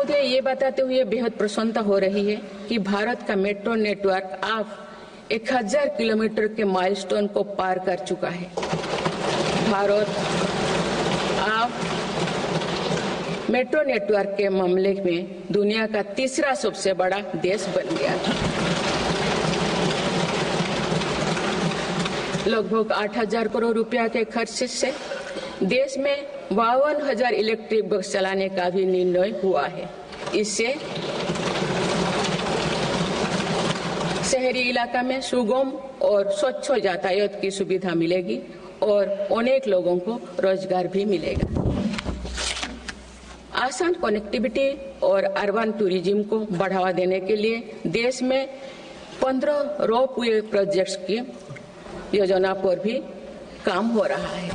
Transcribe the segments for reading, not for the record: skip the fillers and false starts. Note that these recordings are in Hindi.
मुझे ये बताते हुए बेहद प्रसन्नता हो रही है कि भारत का मेट्रो नेटवर्क अब 1000 किलोमीटर के माइलस्टोन को पार कर चुका है। भारत अब मेट्रो नेटवर्क के मामले में दुनिया का तीसरा सबसे बड़ा देश बन गया है। लगभग 8000 करोड़ रुपया के खर्च से देश में 52,000 इलेक्ट्रिक बस चलाने का भी निर्णय हुआ है। इससे शहरी इलाका में सुगम और स्वच्छ यातायात की सुविधा मिलेगी और अनेक लोगों को रोजगार भी मिलेगा। आसान कनेक्टिविटी और अर्बन टूरिज्म को बढ़ावा देने के लिए देश में 15 रोपवे प्रोजेक्ट्स की योजना पर भी काम हो रहा है।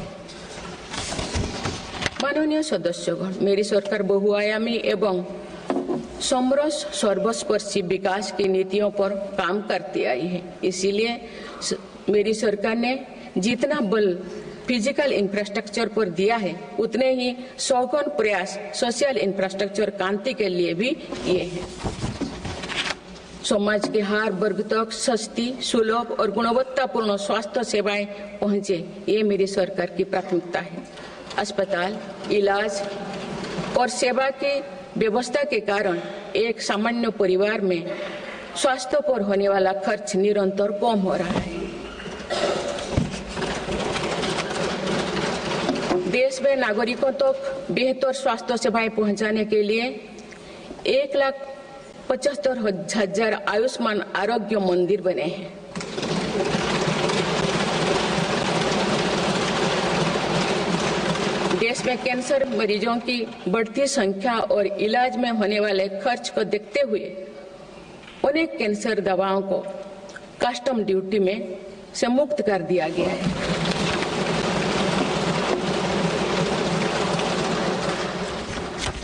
माननीय सदस्यगण, मेरी सरकार बहुआयामी एवं समरस सर्वस्पर्शी विकास की नीतियों पर काम करती आई है। इसीलिए मेरी सरकार ने जितना बल फिजिकल इंफ्रास्ट्रक्चर पर दिया है, उतने ही सौगन प्रयास सोशल इंफ्रास्ट्रक्चर क्रांति के लिए भी किए हैं। समाज के हर वर्ग तक सस्ती, सुलभ और गुणवत्तापूर्ण स्वास्थ्य सेवाएं पहुंचे, ये मेरी सरकार की प्राथमिकता है। अस्पताल, इलाज और सेवा की व्यवस्था के कारण एक सामान्य परिवार में स्वास्थ्य पर होने वाला खर्च निरंतर कम हो रहा है। देश में नागरिकों तक बेहतर स्वास्थ्य सेवाएं पहुंचाने के लिए 1,75,000 आयुष्मान आरोग्य मंदिर बने हैं। देश में कैंसर मरीजों की बढ़ती संख्या और इलाज में होने वाले खर्च को देखते हुए अनेक कैंसर दवाओं को कस्टम ड्यूटी में से मुक्त कर दिया गया है।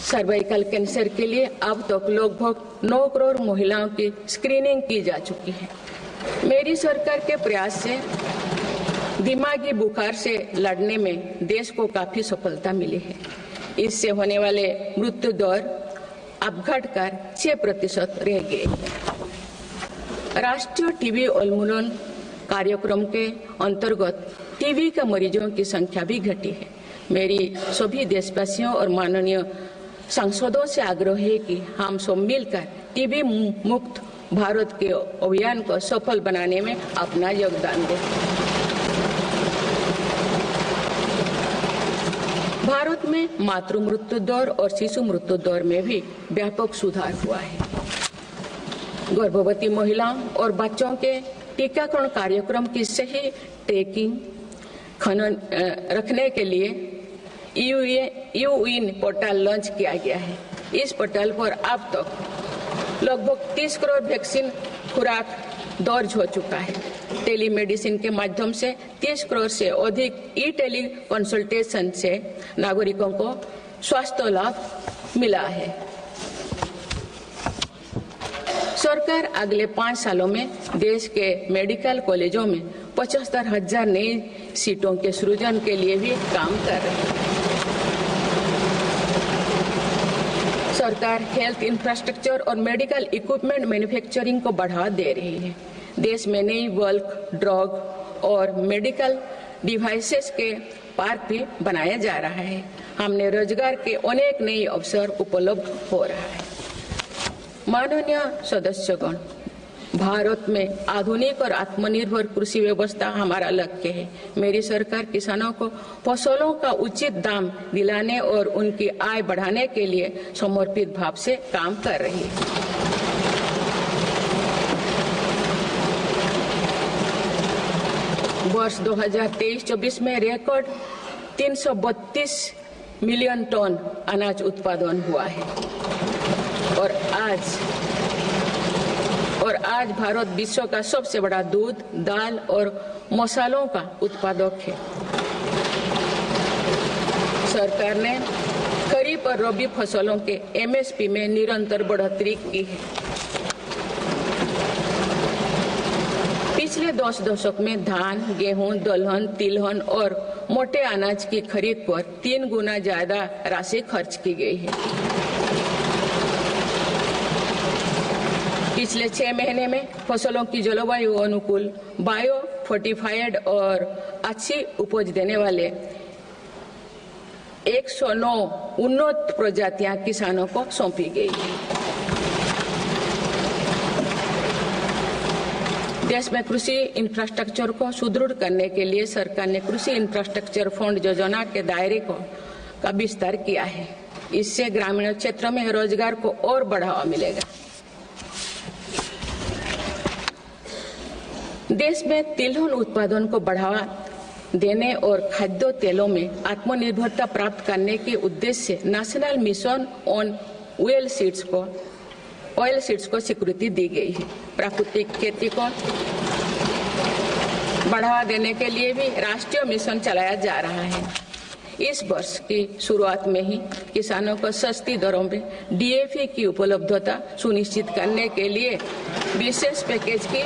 सर्वाइकल कैंसर के लिए अब तक लगभग 9 करोड़ महिलाओं की स्क्रीनिंग की जा चुकी है। मेरी सरकार के प्रयास से दिमागी बुखार से लड़ने में देश को काफी सफलता मिली है। इससे होने वाले मृत्यु दर अब घटकर 6% रह गए। राष्ट्रीय टीबी उन्मूलन कार्यक्रम के अंतर्गत टीबी के मरीजों की संख्या भी घटी है। मेरी सभी देशवासियों और माननीय सांसदों से आग्रह है कि हम सब मिलकर टीबी मुक्त भारत के अभियान को सफल बनाने में अपना योगदान दें। भारत में मातृ मृत्यु दर और शिशु मृत्यु दर में भी व्यापक सुधार हुआ है। गर्भवती महिलाओं और बच्चों के टीकाकरण कार्यक्रम की सही ट्रैकिंग रखने के लिए यूइन पोर्टल लॉन्च किया गया है। इस पोर्टल पर अब तक लगभग 30 करोड़ वैक्सीन खुराक दर्ज हो चुका है। टेलीमेडिसिन के माध्यम से 30 करोड़ से अधिक टेली कंसल्टेशन से नागरिकों को स्वास्थ्य लाभ मिला है। सरकार अगले 5 सालों में देश के मेडिकल कॉलेजों में 75,000 नई सीटों के सृजन के लिए भी काम कर रही है। सरकार हेल्थ इंफ्रास्ट्रक्चर और मेडिकल इक्विपमेंट मैन्युफैक्चरिंग को बढ़ावा दे रही है। देश में नई बल्क ड्रग और मेडिकल डिवाइसेस के पार्क भी बनाया जा रहा है। हमने रोजगार के अनेक नए अवसर उपलब्ध हो रहा है। माननीय सदस्यगण, भारत में आधुनिक और आत्मनिर्भर कृषि व्यवस्था हमारा लक्ष्य है। मेरी सरकार किसानों को फसलों का उचित दाम दिलाने और उनकी आय बढ़ाने के लिए समर्पित भाव से काम कर रही है। वर्ष 2023-24 में रिकॉर्ड 332 मिलियन टन अनाज उत्पादन हुआ है और आज भारत विश्व का सबसे बड़ा दूध, दाल और मसालों का उत्पादक है। सरकार ने खरीफ और रबी फसलों के एमएसपी में निरंतर बढ़ोतरी की है। पिछले 10 दशक में धान, गेहूं, दलहन, तिलहन और मोटे अनाज की खरीद पर 3 गुना ज्यादा राशि खर्च की गई है। पिछले 6 महीने में फसलों की जलवायु अनुकूल, बायो फोर्टिफाइड और अच्छी उपज देने वाले 109 उन्नत प्रजातियां किसानों को सौंपी गई है। देश में कृषि इंफ्रास्ट्रक्चर को सुदृढ़ करने के लिए सरकार ने कृषि इंफ्रास्ट्रक्चर फंड योजना के दायरे का विस्तार किया है। इससे ग्रामीण क्षेत्रों में रोजगार को और बढ़ावा मिलेगा। देश में तिलहन उत्पादन को बढ़ावा देने और खाद्य तेलों में आत्मनिर्भरता प्राप्त करने के उद्देश्य से national mission on oil seeds को स्वीकृति दी गई है। प्राकृतिक खेती को बढ़ावा देने के लिए भी राष्ट्रीय मिशन चलाया जा रहा है। इस वर्ष की शुरुआत में ही किसानों को सस्ती दरों में डीएपी की उपलब्धता सुनिश्चित करने के लिए विशेष पैकेज की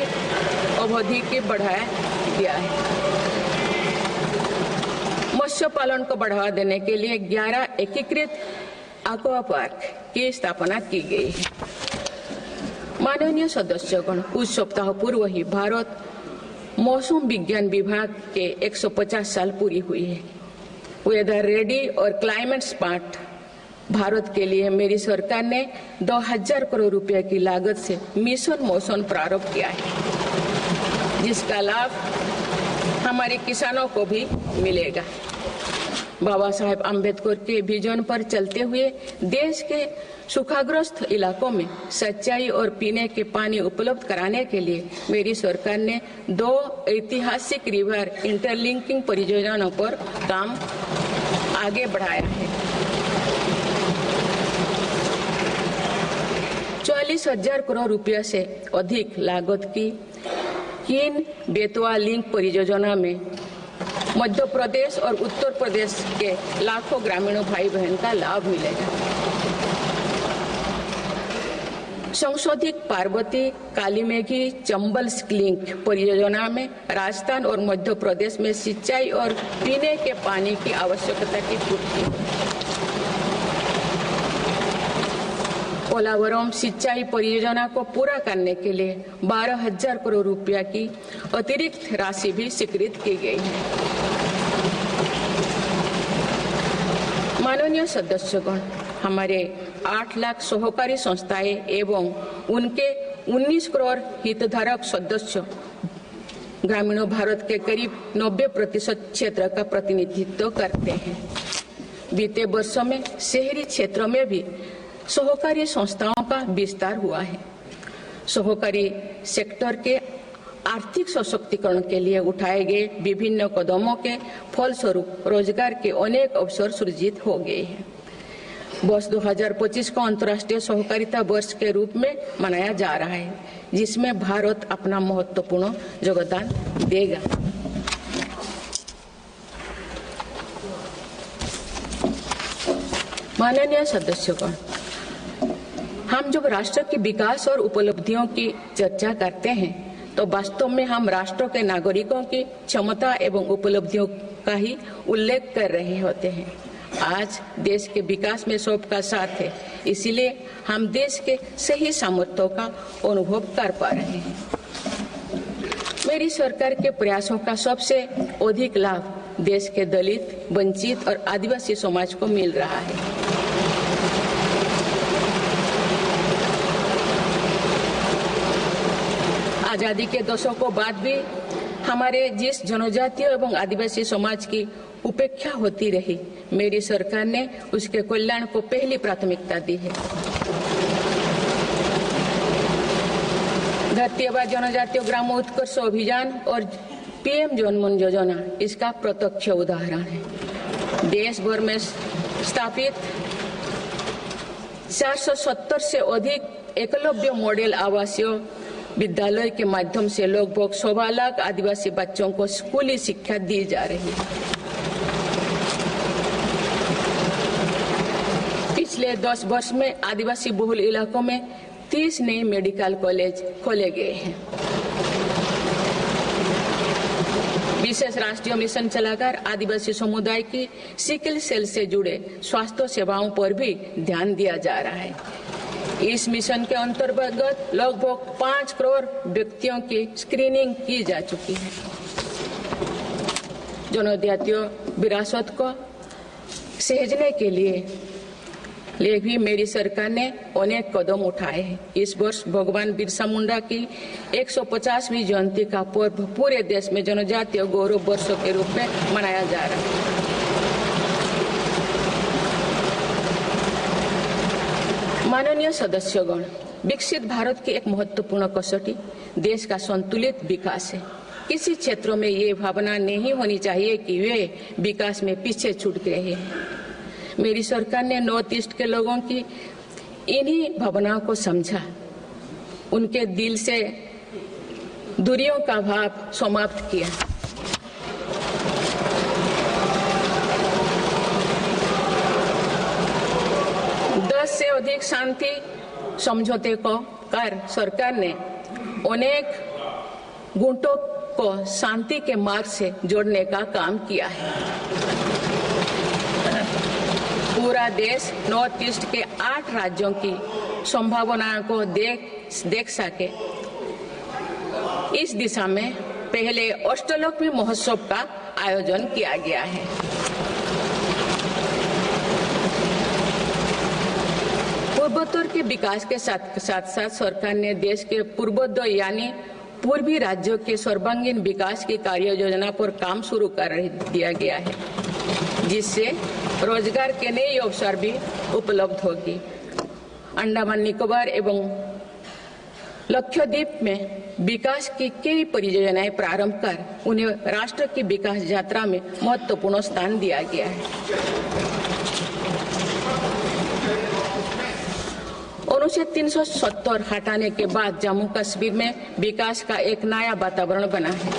अवधि की बढ़ाया गया है। मत्स्य पालन को बढ़ावा देने के लिए 11 एकीकृत एक्वा पार्क की स्थापना की गई है। माननीय सदस्यगण, कुछ सप्ताह पूर्व ही भारत मौसम विज्ञान विभाग के 150 साल पूरी हुई है। वेदर रेडी और क्लाइमेट स्मार्ट भारत के लिए मेरी सरकार ने 2000 करोड़ रुपए की लागत से मिशन मौसम प्रारंभ किया है, जिसका लाभ हमारे किसानों को भी मिलेगा। बाबा साहेब आम्बेडकर के विजन पर चलते हुए देश के सूखाग्रस्त इलाकों में सिंचाई और पीने के पानी उपलब्ध कराने के लिए मेरी सरकार ने 2 ऐतिहासिक रिवर इंटरलिंकिंग परियोजनाओं पर काम आगे बढ़ाया है। 40,000 करोड़ रुपये से अधिक लागत की इन बेतवा लिंक परियोजना में मध्य प्रदेश और उत्तर प्रदेश के लाखों ग्रामीण भाई बहन का लाभ मिलेगा। संशोधित पार्वती कालीमेघी चंबल लिंक परियोजना में राजस्थान और मध्य प्रदेश में सिंचाई और पीने के पानी की आवश्यकता की पूर्ति। पोलावरम सिंचाई परियोजना को पूरा करने के लिए 12,000 करोड़ रुपया की अतिरिक्त राशि भी स्वीकृत की गई है। माननीय सदस्यगण, हमारे 8 लाख सहकारी संस्थाएं एवं उनके 19 करोड़ हितधारक सदस्य ग्रामीण भारत के करीब 90% क्षेत्र का प्रतिनिधित्व करते हैं। बीते वर्षों में शहरी क्षेत्रों में भी सहकारी संस्थाओं का विस्तार हुआ है। सहकारी सेक्टर के आर्थिक सशक्तिकरण के लिए उठाए गए विभिन्न कदमों के फलस्वरूप रोजगार के अनेक अवसर सृजित हो गए हैं। वर्ष 2025 को अंतर्राष्ट्रीय सहकारिता वर्ष के रूप में मनाया जा रहा है, जिसमें भारत अपना महत्वपूर्ण योगदान देगा। माननीय सदस्यगण, हम जब राष्ट्र के विकास और उपलब्धियों की चर्चा करते हैं तो वास्तव में हम राष्ट्र के नागरिकों की क्षमता एवं उपलब्धियों का ही उल्लेख कर रहे होते हैं। आज देश के विकास में सबका साथ है, इसीलिए हम देश के सही सामर्थ्यों का अनुभव कर पा रहे हैं। मेरी सरकार के प्रयासों का सबसे अधिक लाभ देश के दलित, वंचित और आदिवासी समाज को मिल रहा है। आजादी के दशकों बाद भी हमारे जिस जनजातीय एवं आदिवासी समाज की उपेक्षा होती रही, मेरी सरकार ने उसके कल्याण को पहली प्राथमिकता दी है। धरती आबा जनजातीय ग्राम उत्कर्ष अभियान और पीएम जनमन योजना इसका प्रत्यक्ष उदाहरण है। देश भर में स्थापित 470 से अधिक एकलव्य मॉडल आवासीय विद्यालय के माध्यम से लगभग 1.25 लाख आदिवासी बच्चों को स्कूली शिक्षा दी जा रही है। पिछले 10 वर्ष में आदिवासी बहुल इलाकों में 30 नए मेडिकल कॉलेज खोले गए हैं। विशेष राष्ट्रीय मिशन चलाकर आदिवासी समुदाय की सिकल सेल से जुड़े स्वास्थ्य सेवाओं पर भी ध्यान दिया जा रहा है। इस मिशन के अंतर्गत लगभग 5 करोड़ व्यक्तियों की स्क्रीनिंग की जा चुकी है। जनजातीय विरासत को सहेजने के लिए भी मेरी सरकार ने अनेक कदम उठाए हैं। इस वर्ष भगवान बिरसा मुंडा की 150वीं जयंती का पर्व पूरे देश में जनजातीय गौरव वर्ष के रूप में मनाया जा रहा है। माननीय सदस्यगण, विकसित भारत की एक महत्वपूर्ण कसौटी देश का संतुलित विकास है। किसी क्षेत्रों में ये भावना नहीं होनी चाहिए कि वे विकास में पीछे छूट गए हैं। मेरी सरकार ने नॉर्थ ईस्ट के लोगों की इन्हीं भावनाओं को समझा, उनके दिल से दूरियों का भाव समाप्त किया। से अधिक शांति समझौते को कर सरकार ने अनेक गुटों को शांति के मार्ग से जोड़ने का काम किया है। पूरा देश नॉर्थ ईस्ट के 8 राज्यों की संभावनाओं को देख सके, इस दिशा में पहले अष्टलक्ष्मी महोत्सव का आयोजन किया गया है। पूर्वोत्तर के विकास के साथ साथ सरकार ने देश के पूर्वोत्तर यानी पूर्वी राज्यों के सर्वांगीण विकास की कार्य योजना पर काम शुरू कर दिया गया है, जिससे रोजगार के नए अवसर भी उपलब्ध होगी। अंडमान निकोबार एवं लक्षद्वीप में विकास की कई परियोजनाएं प्रारंभ कर उन्हें राष्ट्र की विकास यात्रा में महत्वपूर्ण स्थान दिया गया है। अनुच्छेद 370 हटाने के बाद जम्मू कश्मीर में विकास का एक नया वातावरण बना है।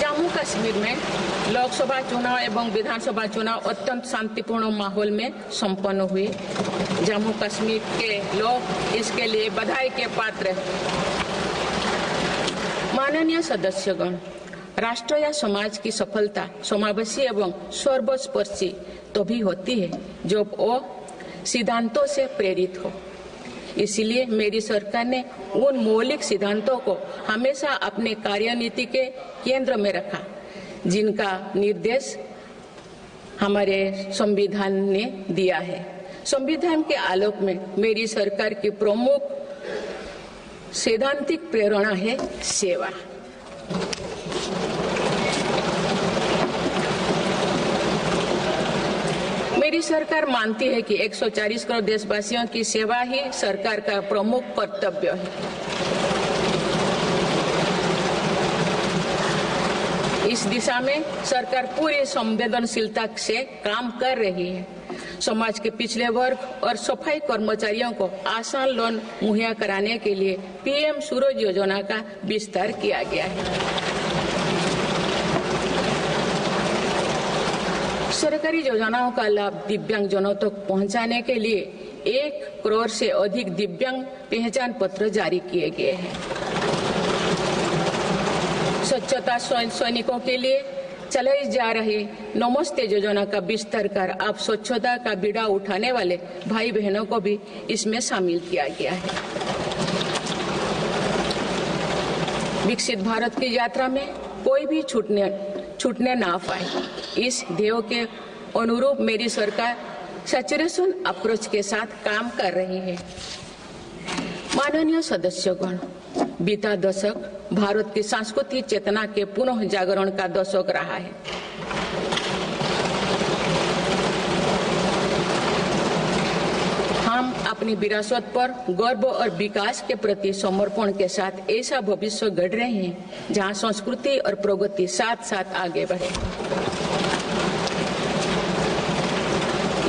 जम्मू कश्मीर में लोकसभा चुनाव एवं विधानसभा चुनाव अत्यंत शांतिपूर्ण माहौल में संपन्न हुए। जम्मू कश्मीर के लोग इसके लिए बधाई के पात्र हैं। माननीय सदस्यगण, राष्ट्र या समाज की सफलता समावेशी एवं सर्वस्पर्शी तभी होती है जब वो सिद्धांतों से प्रेरित हो। इसलिए मेरी सरकार ने उन मौलिक सिद्धांतों को हमेशा अपने कार्यनीति के केंद्र में रखा, जिनका निर्देश हमारे संविधान ने दिया है। संविधान के आलोक में मेरी सरकार की प्रमुख सैद्धांतिक प्रेरणा है सेवा। मेरी सरकार मानती है कि 140 करोड़ देशवासियों की सेवा ही सरकार का प्रमुख कर्तव्य है। इस दिशा में सरकार पूरी संवेदनशीलता से काम कर रही है। समाज के पिछड़े वर्ग और सफाई कर्मचारियों को आसान लोन मुहैया कराने के लिए पीएम सूरज योजना का विस्तार किया गया है। सरकारी योजनाओं का लाभ दिव्यांगजनों तक पहुंचाने के लिए 1 करोड़ से अधिक दिव्यांग पहचान पत्र जारी किए गए हैं। स्वच्छता सैनिकों के लिए चलाई जा रही नमस्ते योजना का विस्तार कर अब स्वच्छता का बीड़ा उठाने वाले भाई बहनों को भी इसमें शामिल किया गया है। विकसित भारत की यात्रा में कोई भी छूटने ना पाए, इस ध्येय के अनुरूप मेरी सरकार सैचुरेशन अप्रोच के साथ काम कर रही है। माननीय सदस्यगण, बीता दशक भारत की सांस्कृतिक चेतना के पुनः जागरण का दशक रहा है। हम अपनी विरासत पर गर्व और विकास के प्रति समर्पण के साथ ऐसा भविष्य गढ़ रहे हैं जहां संस्कृति और प्रगति साथ साथ आगे बढ़े।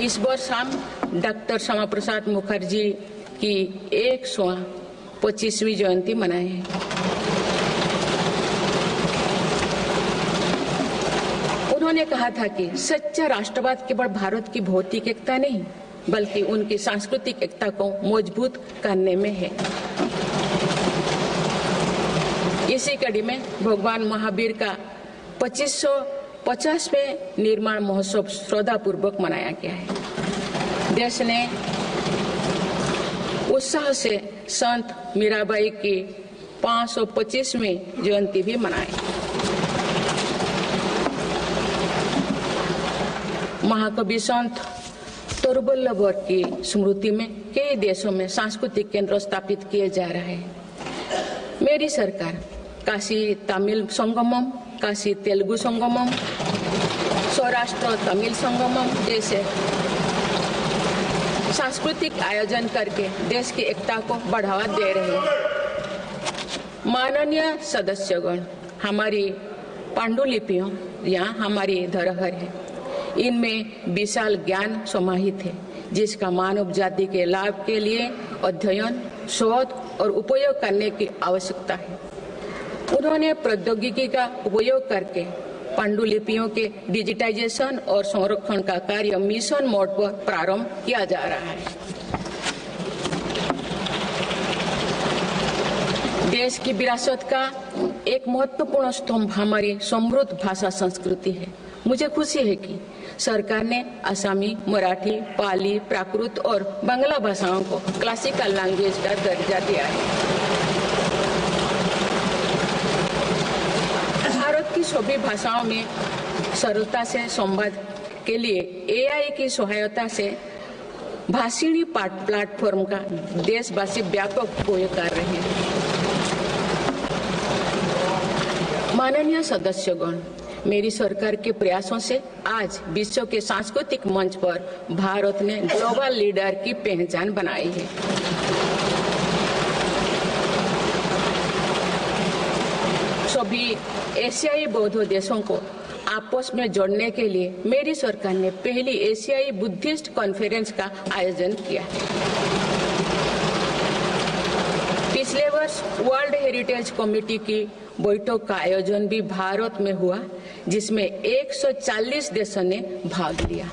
इस वर्ष हम डॉक्टर श्यामा प्रसाद मुखर्जी की 125वीं जयंती मनाए हैं। उन्होंने कहा था कि सच्चा राष्ट्रवाद केवल भारत की भौतिक एकता नहीं बल्कि उनकी सांस्कृतिक एकता को मजबूत करने में है। इसी कड़ी में भगवान महावीर का 2550वें निर्माण महोत्सव श्रद्धापूर्वक मनाया गया है। देश ने उत्साह से संत मीराबाई की 525वीं जयंती भी मनाई। महाकवि संत तरुवल्लभ की स्मृति में कई देशों में सांस्कृतिक केंद्र स्थापित किए जा रहे हैं। मेरी सरकार काशी तमिल संगमम, काशी तेलुगु संगमम, सौराष्ट्र तमिल संगमम जैसे सांस्कृतिक आयोजन करके देश की एकता को बढ़ावा दे रहे हैं। माननीय सदस्यगण, हमारी पांडुलिपियां यहाँ हमारी धरोहर है। इनमें विशाल ज्ञान समाहित है, जिसका मानव जाति के लाभ के लिए अध्ययन, शोध और उपयोग करने की आवश्यकता है। उन्होंने प्रौद्योगिकी का उपयोग करके पांडुलिपियों के डिजिटाइजेशन और संरक्षण का कार्य मिशन मोड पर प्रारंभ किया जा रहा है। देश की विरासत का एक महत्वपूर्ण स्तंभ हमारी समृद्ध भाषा संस्कृति है। मुझे खुशी है कि सरकार ने असमी, मराठी, पाली, प्राकृत और बांग्ला भाषाओं को क्लासिकल लैंग्वेज का दर्जा दिया है। भारत की सभी भाषाओं में सरलता से संवाद के लिए एआई की सहायता से भाषिणी प्लेटफॉर्म का देशवासी व्यापक उपयोग कर रहे हैं। माननीय सदस्यगण, मेरी सरकार के प्रयासों से आज विश्व के सांस्कृतिक मंच पर भारत ने ग्लोबल लीडर की पहचान बनाई है। सभी एशियाई बौद्ध देशों को आपस में जोड़ने के लिए मेरी सरकार ने पहली एशियाई बुद्धिस्ट कॉन्फ्रेंस का आयोजन किया। पिछले वर्ष वर्ल्ड हेरिटेज कमेटी की बैठक का आयोजन भी भारत में हुआ, जिसमें 140 देशों ने भाग लिया।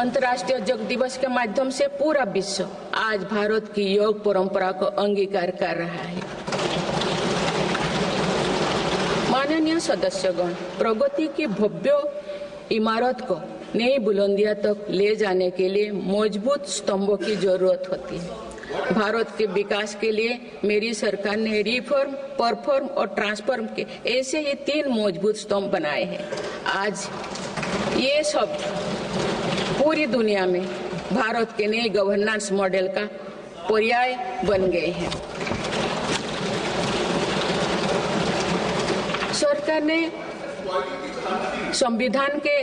अंतर्राष्ट्रीय योग दिवस के माध्यम से पूरा विश्व आज भारत की योग परंपरा को अंगीकार कर रहा है। माननीय सदस्यगण, प्रगति की भव्य इमारत को नई बुलंदियों तक ले जाने के लिए मजबूत स्तंभों की जरूरत होती है। भारत के विकास के लिए मेरी सरकार ने रिफॉर्म, परफॉर्म और ट्रांसफॉर्म के ऐसे ही 3 मजबूत स्तंभ बनाए हैं। आज ये सब पूरी दुनिया में भारत के नए गवर्नेंस मॉडल का पर्याय बन गए हैं। सरकार ने संविधान के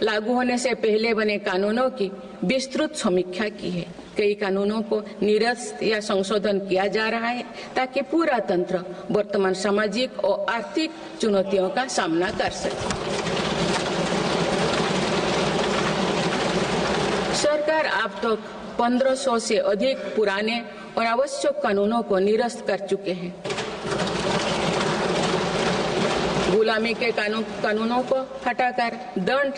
लागू होने से पहले बने कानूनों की विस्तृत समीक्षा की है। कई कानूनों को निरस्त या संशोधन किया जा रहा है ताकि पूरा तंत्र वर्तमान सामाजिक और आर्थिक चुनौतियों का सामना कर सके। सरकार अब तक 1500 से अधिक पुराने और आवश्यक कानूनों को निरस्त कर चुके हैं। गुलामी के कानूनों को हटाकर दंड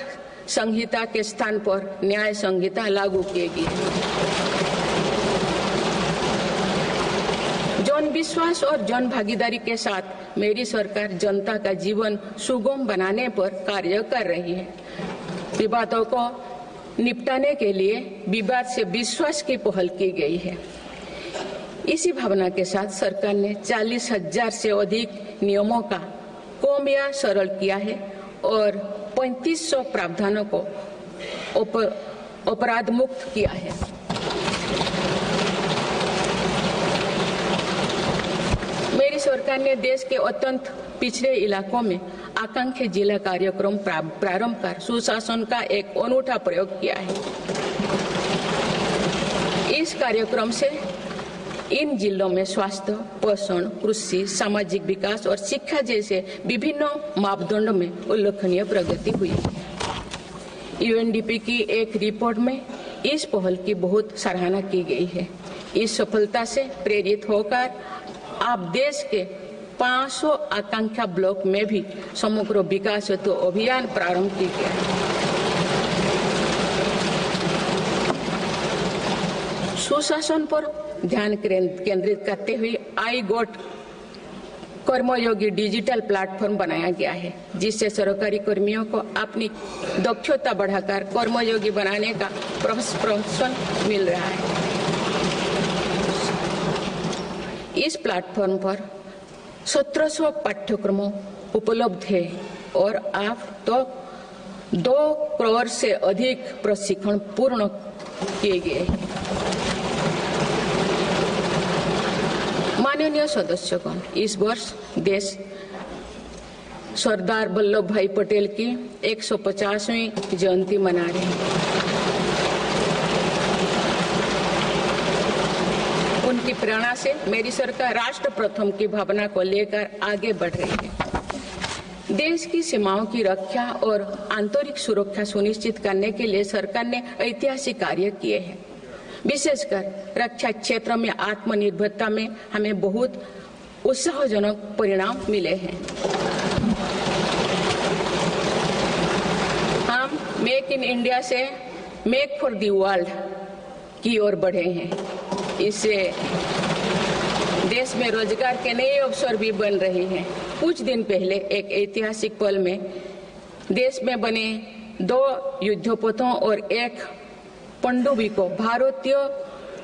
संहिता के स्थान पर न्याय संहिता लागू की गई है। जन विश्वास और जन भागीदारी के साथ मेरी सरकार जनता का जीवन सुगम बनाने पर कार्य कर रही है। विवादों को निपटाने के लिए विवाद से विश्वास की पहल की गई है। इसी भावना के साथ सरकार ने 40,000 से अधिक नियमों का कम या सरल किया है और 3500 प्रावधानों को अपराध मुक्त किया है। मेरी सरकार ने देश के अत्यंत पिछड़े इलाकों में आकांक्षी जिला कार्यक्रम प्रारंभ कर सुशासन का एक अनूठा प्रयोग किया है। इस कार्यक्रम से इन जिलों में स्वास्थ्य, पोषण, कृषि, सामाजिक विकास और शिक्षा जैसे विभिन्न मापदंडों में उल्लेखनीय प्रगति हुई। यूएनडीपी की एक रिपोर्ट में इस पहल की बहुत सराहना की गई है। इस सफलता से प्रेरित होकर अब देश के 500 आकांक्षा ब्लॉक में भी समग्र विकास हेतु अभियान प्रारंभ किया गया है। सुशासन पर ध्यान केंद्रित करते हुए आई गोट कर्मयोगी डिजिटल प्लेटफॉर्म बनाया गया है, जिससे सरकारी कर्मियों को अपनी दक्षता बढ़ाकर कर्मयोगी बनाने का प्रोत्साहन मिल रहा है। इस प्लेटफॉर्म पर 1700 पाठ्यक्रमों उपलब्ध है और अब तो 2 करोड़ से अधिक प्रशिक्षण पूर्ण किए गए हैं। माननीय सदस्यगण, इस वर्ष देश सरदार वल्लभ भाई पटेल की 150वीं जयंती मना रहे हैं। उनकी प्रेरणा से मेरी सरकार राष्ट्र प्रथम की भावना को लेकर आगे बढ़ रही है। देश की सीमाओं की रक्षा और आंतरिक सुरक्षा सुनिश्चित करने के लिए सरकार ने ऐतिहासिक कार्य किए हैं। विशेषकर रक्षा क्षेत्र में आत्मनिर्भरता में हमें बहुत उत्साहजनक परिणाम मिले हैं। हम मेक इन इंडिया से मेक फॉर द वर्ल्ड की ओर बढ़े हैं। इससे देश में रोजगार के नए अवसर भी बन रहे हैं। कुछ दिन पहले एक ऐतिहासिक पल में देश में बने 2 युद्धपोतों और 1 पनडुब्बी को भारतीय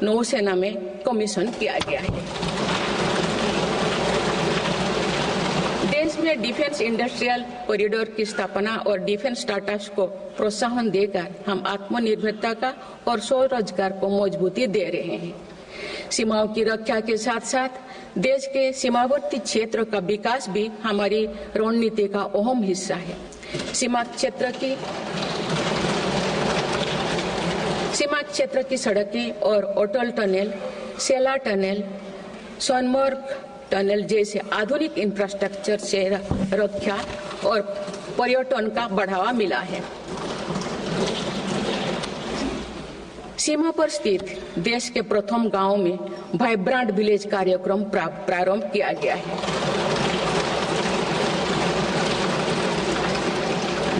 नौसेना में कमीशन किया गया है। देश में डिफेंस इंडस्ट्रियल कॉरिडोर की स्थापना और डिफेंस स्टार्टअप्स को प्रोत्साहन देकर हम आत्मनिर्भरता का और स्वरोजगार को मजबूती दे रहे हैं। सीमाओं की रक्षा के साथ साथ देश के सीमावर्ती क्षेत्र का विकास भी हमारी रणनीति का अहम हिस्सा है। सीमा क्षेत्र की सड़कें और अटल टनल, सेला टनल, सोनमर्ग टनल जैसे आधुनिक इंफ्रास्ट्रक्चर से रक्षा और पर्यटन का बढ़ावा मिला है। सीमा पर स्थित देश के प्रथम गांव में वाइब्रेंट विलेज कार्यक्रम प्रारंभ किया गया है।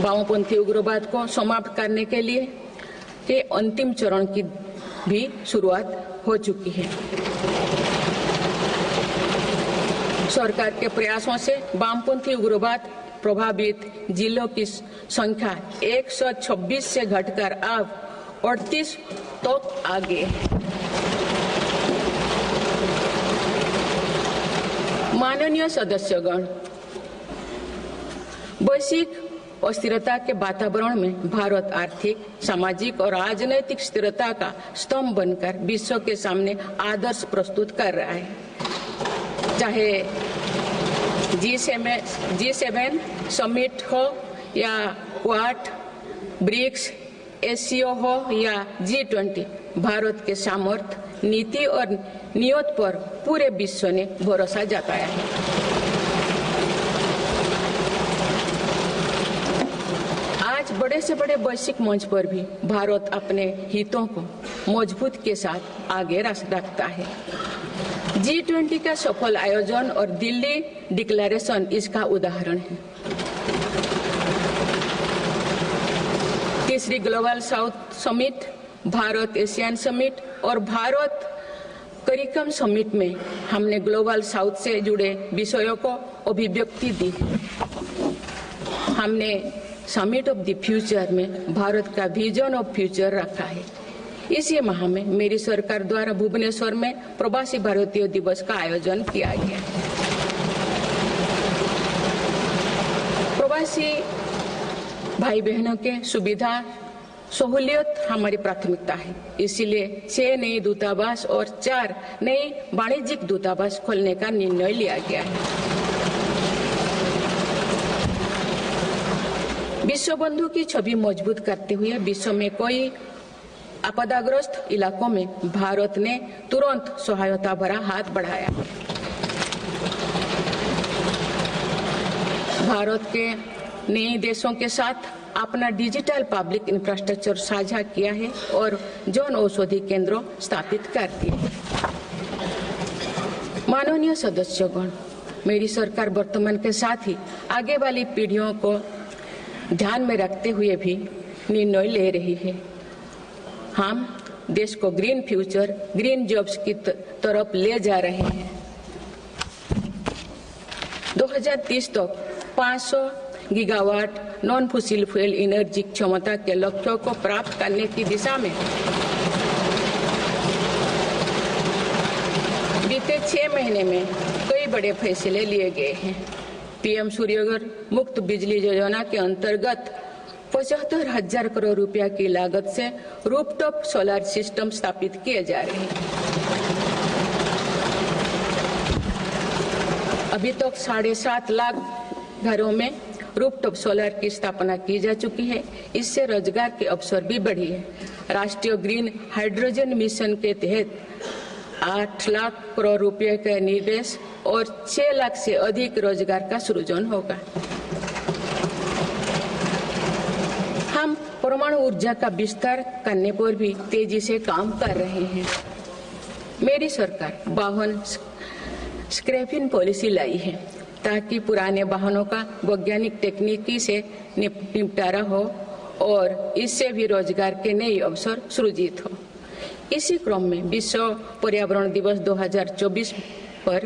वामपंथी उग्रवाद को समाप्त करने के लिए के अंतिम चरण की भी शुरुआत हो चुकी है। सरकार के प्रयासों से वामपंथी उग्रवाद प्रभावित जिलों की संख्या 126 से घटकर अब 38 तक आ गए। माननीय सदस्यगण, वैश्विक अस्थिरता के वातावरण में भारत आर्थिक, सामाजिक और राजनैतिक स्थिरता का स्तंभ बनकर विश्व के सामने आदर्श प्रस्तुत कर रहा है। चाहे G7 समिट हो या क्वाड, ब्रिक्स, एससीओ हो या G20, भारत के सामर्थ्य, नीति और नियत पर पूरे विश्व ने भरोसा जताया है। आज बड़े से बड़े वैश्विक मंच पर भी भारत अपने हितों को मजबूत के साथ आगे रखता है। G20 का सफल आयोजन और दिल्ली डिक्लेरेशन इसका उदाहरण है। तीसरी global south summit, Bharat Asian summit और भारत करिकम समिट में हमने ग्लोबल साउथ से जुड़े विषयों को अभिव्यक्ति दी। हमने समिट ऑफ द फ्यूचर में भारत का विजन ऑफ फ्यूचर रखा है। इसी माह में मेरी सरकार द्वारा भुवनेश्वर में प्रवासी भारतीय दिवस का आयोजन किया गया। प्रवासी भाई बहनों के सुविधा सहूलियत हमारी प्राथमिकता है। इसीलिए 6 नए दूतावास और 4 नए वाणिज्यिक दूतावास खोलने का निर्णय लिया गया है। विश्व बंधु की छवि मजबूत करते हुए विश्व में कोई आपदाग्रस्त इलाकों में भारत ने तुरंत सहायता भरा हाथ बढ़ाया। भारत के नए देशों के साथ अपना डिजिटल पब्लिक इंफ्रास्ट्रक्चर साझा किया है और जन औषधि केंद्र स्थापित कर दिए। माननीय सदस्यगण, मेरी सरकार वर्तमान के साथ ही आगे वाली पीढ़ियों को ध्यान में रखते हुए भी निर्णय ले रही है। हम देश को ग्रीन फ्यूचर, ग्रीन जॉब्स की तरफ ले जा रहे हैं। 2030 तक 500 gigawatt non fossil fuel energy क्षमता के लक्ष्यों को प्राप्त करने की दिशा में बीते 6 महीने में कई बड़े फैसले लिए गए हैं। पीएम सूर्यघर मुफ्त बिजली योजना के अंतर्गत 75,000 करोड़ रुपया की लागत से रूफटॉप सोलर सिस्टम स्थापित किए जा रहे हैं। अभी तक 7.5 लाख घरों में रूफटॉप सोलर की स्थापना की जा चुकी है। इससे रोजगार के अवसर भी बढ़ी है। राष्ट्रीय ग्रीन हाइड्रोजन मिशन के तहत 8 लाख करोड़ रुपए का निवेश और 6 लाख से अधिक रोजगार का सृजन होगा। हम परमाणु ऊर्जा का विस्तार करने पर भी तेजी से काम कर रहे हैं। मेरी सरकार वाहन स्क्रैपिंग पॉलिसी लाई है ताकि पुराने वाहनों का वैज्ञानिक तकनीकी से निपटारा हो और इससे भी रोजगार के नए अवसर सृजित हो। इसी क्रम में विश्व पर्यावरण दिवस 2024 पर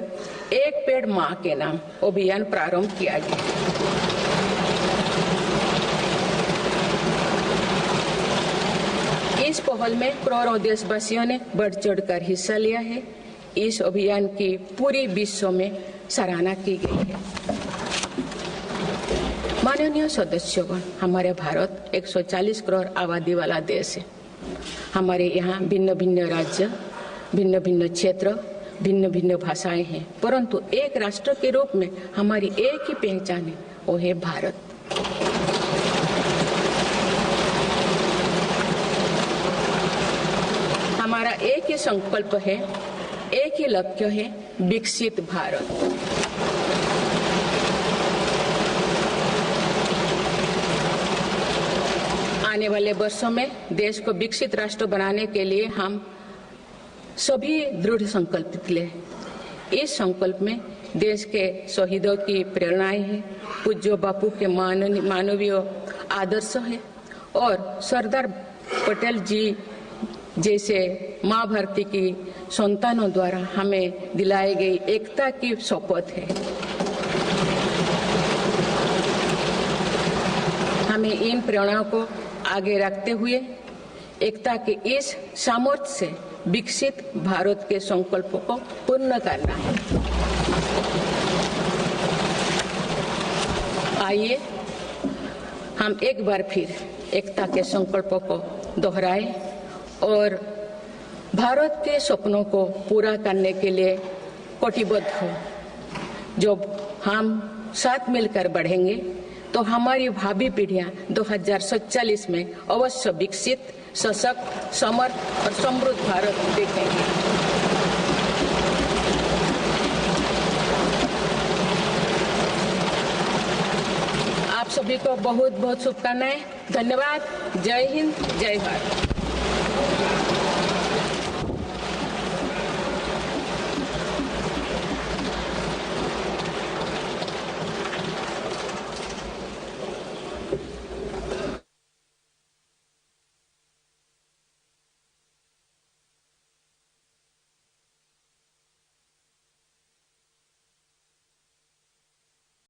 एक पेड़ मां के नाम अभियान प्रारंभ किया गया। इस पहल में करोड़ों देशवासियों ने बढ़ चढ़कर हिस्सा लिया है। इस अभियान की पूरी विश्व में सराहना की गई है। माननीय सदस्यगण, हमारे भारत 140 करोड़ आबादी वाला देश है। हमारे यहाँ भिन्न भिन्न राज्य, भिन्न भिन्न क्षेत्र, भिन्न भिन्न भाषाएं हैं, परंतु एक राष्ट्र के रूप में हमारी एक ही पहचान है, वो है भारत। हमारा एक ही संकल्प है, एक ही लक्ष्य है, विकसित भारत। आने वाले वर्षों में देश को विकसित राष्ट्र बनाने के लिए हम सभी दृढ़ संकल्पित ले। इस संकल्प में देश के शहीदों की प्रेरणाएं हैं, पूज्य बापू के मानवीय आदर्श है और सरदार पटेल जी जैसे माँ भारती की संतानों द्वारा हमें दिलाई गई एकता की शपथ है। हमें इन प्रेरणाओं को आगे रखते हुए एकता के इस सामर्थ्य से विकसित भारत के संकल्पों को पूर्ण करना है। आइए हम एक बार फिर एकता के संकल्पों को दोहराएं और भारत के सपनों को पूरा करने के लिए कटिबद्ध हो। जब हम साथ मिलकर बढ़ेंगे तो हमारी भावी पीढ़ियां 2047 में अवश्य विकसित, सशक्त, समर्थ और समृद्ध भारत देखेंगे। आप सभी को बहुत बहुत शुभकामनाएं। धन्यवाद। जय हिंद, जय भारत।